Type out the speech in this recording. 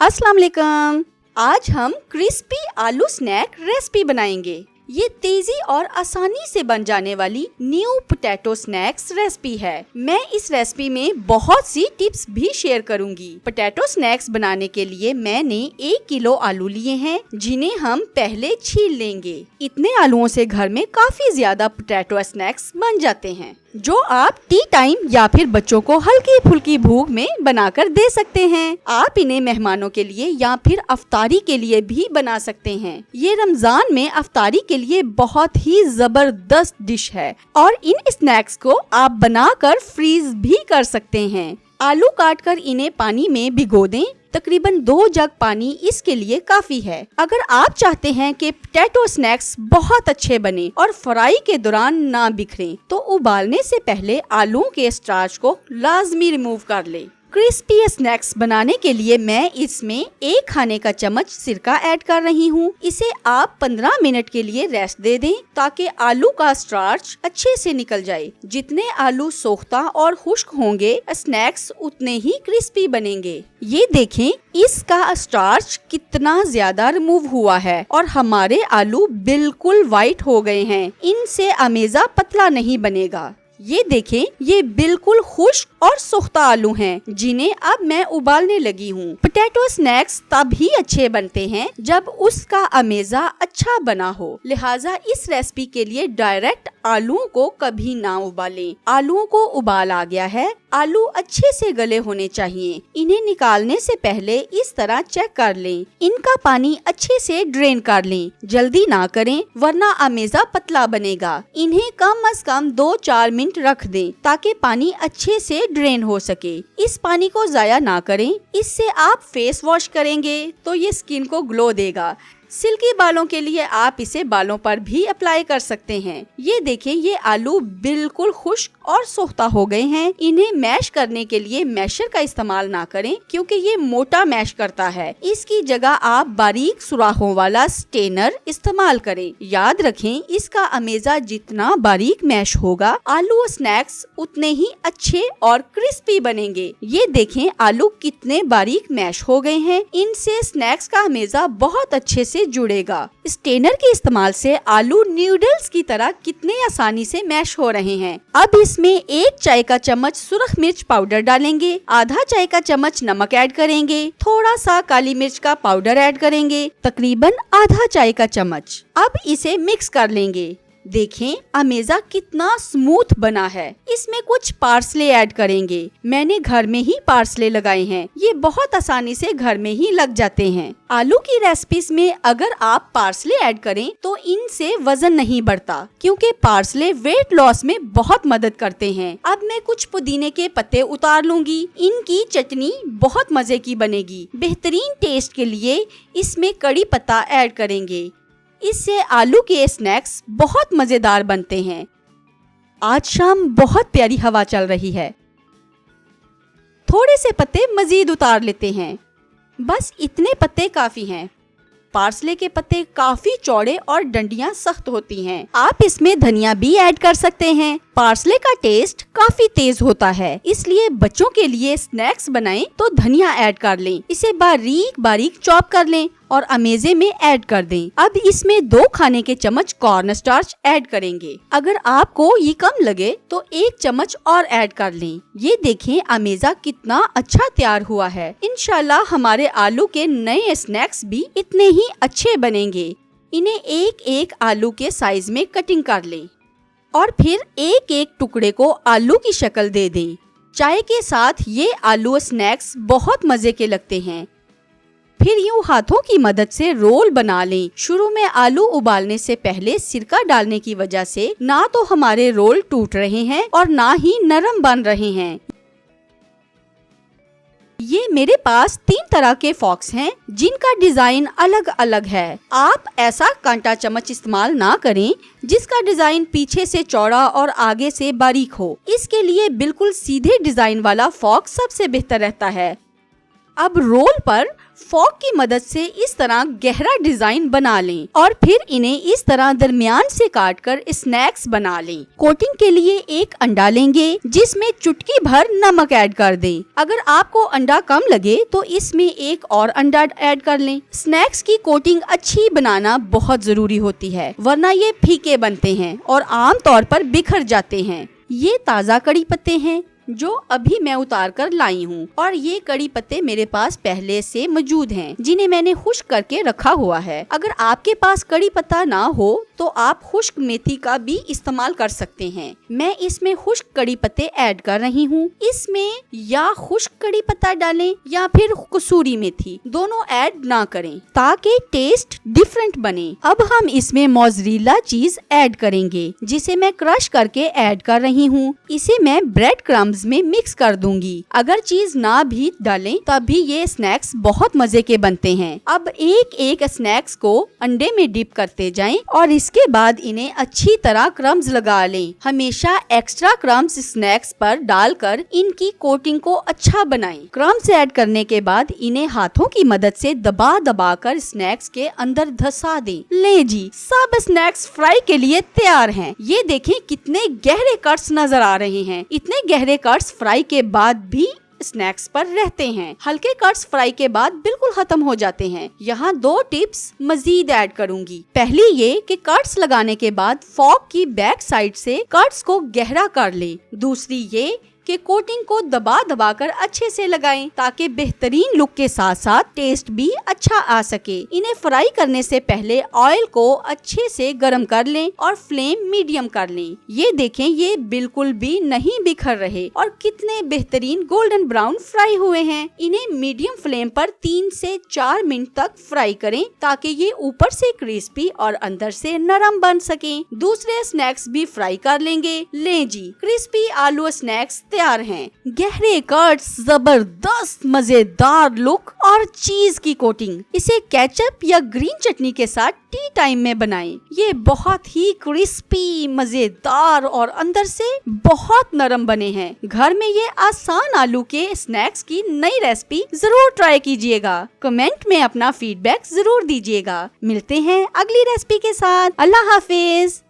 अस्सलाम वालेकुम। आज हम क्रिस्पी आलू स्नैक रेसिपी बनाएंगे। ये तेजी और आसानी से बन जाने वाली न्यू पोटैटो स्नैक्स रेसिपी है। मैं इस रेसिपी में बहुत सी टिप्स भी शेयर करूंगी। पोटैटो स्नैक्स बनाने के लिए मैंने 1 किलो आलू लिए हैं, जिन्हें हम पहले छील लेंगे। इतने आलूओं से घर में काफी ज्यादा पोटैटो स्नैक्स बन जाते हैं, जो आप टी टाइम या फिर बच्चों को हल्की फुल्की भूख में बनाकर दे सकते हैं। आप इन्हें मेहमानों के लिए या फिर अफ्तारी के लिए भी बना सकते हैं। ये रमजान में अफ्तारी के लिए बहुत ही जबरदस्त डिश है और इन स्नैक्स को आप बनाकर फ्रीज भी कर सकते हैं। आलू काटकर इन्हें पानी में भिगो दें। तकरीबन 2 जग पानी इसके लिए काफी है। अगर आप चाहते हैं कि पोटैटो स्नैक्स बहुत अच्छे बने और फ्राई के दौरान ना बिखरें, तो उबालने से पहले आलूओं के स्टार्च को लाजमी रिमूव कर ले। क्रिस्पी स्नैक्स बनाने के लिए मैं इसमें 1 खाने का चम्मच सिरका ऐड कर रही हूँ। इसे आप 15 मिनट के लिए रेस्ट दे दें, ताकि आलू का स्टार्च अच्छे से निकल जाए। जितने आलू सोख्ता और खुश्क होंगे, स्नैक्स उतने ही क्रिस्पी बनेंगे। ये देखें, इसका स्टार्च कितना ज्यादा रिमूव हुआ है और हमारे आलू बिल्कुल व्हाइट हो गए हैं। इनसे अमेजा पतला नहीं बनेगा। ये देखें, ये बिल्कुल खुश्क और सोख्ता आलू हैं, जिन्हें अब मैं उबालने लगी हूँ। पोटैटो स्नैक्स तभी अच्छे बनते हैं जब उसका अमेजा अच्छा बना हो। लिहाजा इस रेसिपी के लिए डायरेक्ट आलूओं को कभी ना उबालें। आलूओं को उबाल आ गया है। आलू अच्छे से गले होने चाहिए। इन्हें निकालने से पहले इस तरह चेक कर लें। इनका पानी अच्छे से ड्रेन कर लें। जल्दी ना करें, वरना अमेजा पतला बनेगा। इन्हें कम से कम 2-4 मिनट रख दें, ताकि पानी अच्छे से ड्रेन हो सके। इस पानी को जाया ना करें। इससे आप फेस वॉश करेंगे तो ये स्किन को ग्लो देगा। सिल्की बालों के लिए आप इसे बालों पर भी अप्लाई कर सकते हैं। ये देखें, ये आलू बिल्कुल खुश्क और सोख्ता हो गए हैं। इन्हें मैश करने के लिए मैशर का इस्तेमाल ना करें, क्योंकि ये मोटा मैश करता है। इसकी जगह आप बारीक सुराखों वाला स्टेनर इस्तेमाल करें। याद रखें, इसका अमेजा जितना बारीक मैश होगा, आलू स्नैक्स उतने ही अच्छे और क्रिस्पी बनेंगे। ये देखें, आलू कितने बारीक मैश हो गए हैं। इनसे स्नैक्स का अमेजा बहुत अच्छे से जुड़ेगा। स्टेनर के इस्तेमाल से आलू न्यूडल्स की तरह कितने आसानी से मैश हो रहे हैं। अब इसमें 1 चाय का चम्मच सुरख मिर्च पाउडर डालेंगे, आधा चाय का चम्मच नमक ऐड करेंगे, थोड़ा सा काली मिर्च का पाउडर ऐड करेंगे, तकरीबन आधा चाय का चम्मच। अब इसे मिक्स कर लेंगे। देखें, अमेजा कितना स्मूथ बना है। इसमें कुछ पार्सले ऐड करेंगे। मैंने घर में ही पार्सले लगाए हैं। ये बहुत आसानी से घर में ही लग जाते हैं। आलू की रेसिपीज में अगर आप पार्सले ऐड करें तो इनसे वजन नहीं बढ़ता, क्योंकि पार्सले वेट लॉस में बहुत मदद करते हैं। अब मैं कुछ पुदीने के पत्ते उतार लूंगी। इनकी चटनी बहुत मजे की बनेगी। बेहतरीन टेस्ट के लिए इसमें कड़ी पत्ता ऐड करेंगे। इससे आलू के स्नैक्स बहुत मजेदार बनते हैं। आज शाम बहुत प्यारी हवा चल रही है। थोड़े से पत्ते मजीद उतार लेते हैं। बस इतने पत्ते काफी हैं। पार्सले के पत्ते काफी चौड़े और डंडियां सख्त होती हैं। आप इसमें धनिया भी ऐड कर सकते हैं। पार्सले का टेस्ट काफी तेज होता है, इसलिए बच्चों के लिए स्नैक्स बनाएं तो धनिया ऐड कर लें। इसे बारीक बारीक चॉप कर लें और अमेजे में ऐड कर दें। अब इसमें 2 खाने के चम्मच कॉर्न स्टार्च ऐड करेंगे। अगर आपको ये कम लगे तो 1 चम्मच और ऐड कर लें। ये देखें, अमेजा कितना अच्छा तैयार हुआ है। इंशाल्लाह हमारे आलू के नए स्नैक्स भी इतने ही अच्छे बनेंगे। इन्हें 1-1 आलू के साइज में कटिंग कर लें और फिर 1-1 टुकड़े को आलू की शक्ल दे दें। चाय के साथ ये आलू स्नैक्स बहुत मजे के लगते हैं। फिर यूं हाथों की मदद से रोल बना लें। शुरू में आलू उबालने से पहले सिरका डालने की वजह से ना तो हमारे रोल टूट रहे हैं और ना ही नरम बन रहे हैं। ये मेरे पास 3 तरह के फॉक्स हैं, जिनका डिजाइन अलग अलग है। आप ऐसा कांटा चम्मच इस्तेमाल ना करें जिसका डिजाइन पीछे से चौड़ा और आगे से बारीक हो। इसके लिए बिल्कुल सीधे डिजाइन वाला फॉक्स सबसे बेहतर रहता है। अब रोल पर फॉक की मदद से इस तरह गहरा डिजाइन बना लें और फिर इन्हें इस तरह दरमियान से काटकर स्नैक्स बना लें। कोटिंग के लिए एक अंडा लेंगे जिसमें चुटकी भर नमक ऐड कर दें। अगर आपको अंडा कम लगे तो इसमें एक और अंडा ऐड कर लें। स्नैक्स की कोटिंग अच्छी बनाना बहुत जरूरी होती है, वरना ये फीके बनते हैं और आम तौर पर बिखर जाते हैं। ये ताज़ा कड़ी पत्ते हैं जो अभी मैं उतार कर लाई हूँ और ये कड़ी पत्ते मेरे पास पहले से मौजूद हैं, जिन्हें मैंने खुश्क करके रखा हुआ है। अगर आपके पास कड़ी पत्ता ना हो तो आप खुश्क मेथी का भी इस्तेमाल कर सकते हैं। मैं इसमें खुश्क कड़ी पत्ते ऐड कर रही हूँ। इसमें या खुश्क कड़ी पत्ता डालें या फिर कसूरी मेथी, दोनों ऐड ना करें ताकि टेस्ट डिफरेंट बने। अब हम इसमें मोज़रेला चीज ऐड करेंगे जिसे मैं क्रश करके ऐड कर रही हूँ। इसे मैं ब्रेड क्रम्स में मिक्स कर दूंगी। अगर चीज ना भी डालें तब भी ये स्नैक्स बहुत मजे के बनते हैं। अब एक एक स्नैक्स को अंडे में डिप करते जाएं और इसके बाद इन्हें अच्छी तरह क्रम्स लगा लें। हमेशा एक्स्ट्रा क्रम्स स्नैक्स पर डालकर इनकी कोटिंग को अच्छा बनाएं। क्रम्स ऐड करने के बाद इन्हें हाथों की मदद से दबा दबा कर स्नैक्स के अंदर धंसा दें। ले जी, सब स्नैक्स फ्राई के लिए तैयार हैं। ये देखें कितने गहरे कट्स नजर आ रहे हैं। इतने गहरे कट्स फ्राई के बाद भी स्नैक्स पर रहते हैं। हल्के कट्स फ्राई के बाद बिल्कुल खत्म हो जाते हैं। यहाँ 2 टिप्स मजीद ऐड करूंगी। पहली ये कि कट्स लगाने के बाद फॉक की बैक साइड से कट्स को गहरा कर ले। दूसरी ये कि कोटिंग को दबा दबा कर अच्छे से लगाएं ताकि बेहतरीन लुक के साथ साथ टेस्ट भी अच्छा आ सके। इन्हें फ्राई करने से पहले ऑयल को अच्छे से गर्म कर लें और फ्लेम मीडियम कर लें। ये देखें, ये बिल्कुल भी नहीं बिखर रहे और कितने बेहतरीन गोल्डन ब्राउन फ्राई हुए हैं। इन्हें मीडियम फ्लेम पर 3 से 4 मिनट तक फ्राई करें ताकि ये ऊपर से क्रिस्पी और अंदर से नरम बन सके। दूसरे स्नैक्स भी फ्राई कर लेंगे। ले जी, क्रिस्पी आलू स्नैक्स तैयार हैं। गहरे कट्स, जबरदस्त मजेदार लुक और चीज की कोटिंग। इसे केचप या ग्रीन चटनी के साथ टी टाइम में बनाएं। ये बहुत ही क्रिस्पी, मजेदार और अंदर से बहुत नरम बने हैं। घर में ये आसान आलू के स्नैक्स की नई रेसिपी जरूर ट्राई कीजिएगा। कमेंट में अपना फीडबैक जरूर दीजिएगा। मिलते हैं अगली रेसिपी के साथ। अल्लाह हाफिज।